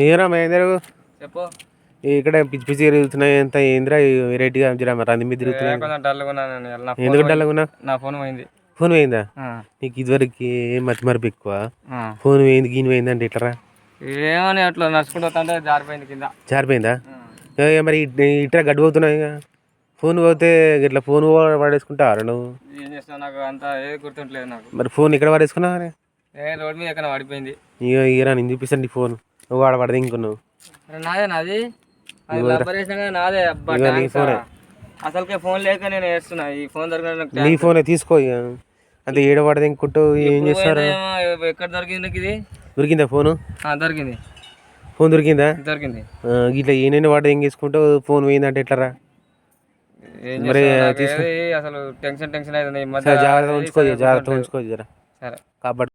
ఏరా మహేందర్ చెప్పు. ఇక్కడ పిచ్చి పిచ్చి తిరుగుతున్నాయి. ఎంత ఏంద్రా వెరైటీగా జరా రంది మీద తిరుగుతున్నాయి. ఎందుకు డల్గా నా ఫోన్ పోయింది. ఫోన్ పోయిందా? నీకు ఇదివరకు మతి మరపు ఎక్కువ. ఫోన్ పోయింది గీని పోయింది అంటే ఇట్లరా? ఏమని అట్లా నడుచుకుంటే జారిపోయింది కింద. జారిపోయిందా? మరి ఇట్లా గడ్డి పోతున్నాయి. ఫోన్ పోతే ఇట్లా ఫోన్ పడేసుకుంటావా నువ్వు? ఏం చేస్తావు, నాకు అంత ఏది గుర్తుంటలేదు నాకు. మరి ఫోన్ ఎక్కడ పడేసుకున్నావు? రోడ్ మీద ఎక్కడ పడిపోయింది. ఇరా నేను చూపిస్తాను నీ ఫోన్. నువ్వు ఆడ పడదే ఇంకున్నావు. నాదే నాది నాదే. అసలుకే ఫోన్ లేక నేను వేస్తున్నా. ఈ ఫోన్ దొరకదు. నీ ఫోనే తీసుకో. అంటే ఏడ పడదే ఇంకుంటూ ఏం చేస్తారు? ఎక్కడ దొరికింది ఇది? దొరికిందా ఫోను? దొరికింది. ఫోన్ దొరికిందా? దొరికింది. ఇట్లా ఏనైనా వాడు ఏం చేసుకుంటావు? ఫోన్ పోయిందంటే ఎట్లరా? మరి అసలు టెన్షన్ అవుతుంది. జాగ్రత్త ఉంచుకో జరా. సరే కాబట్టి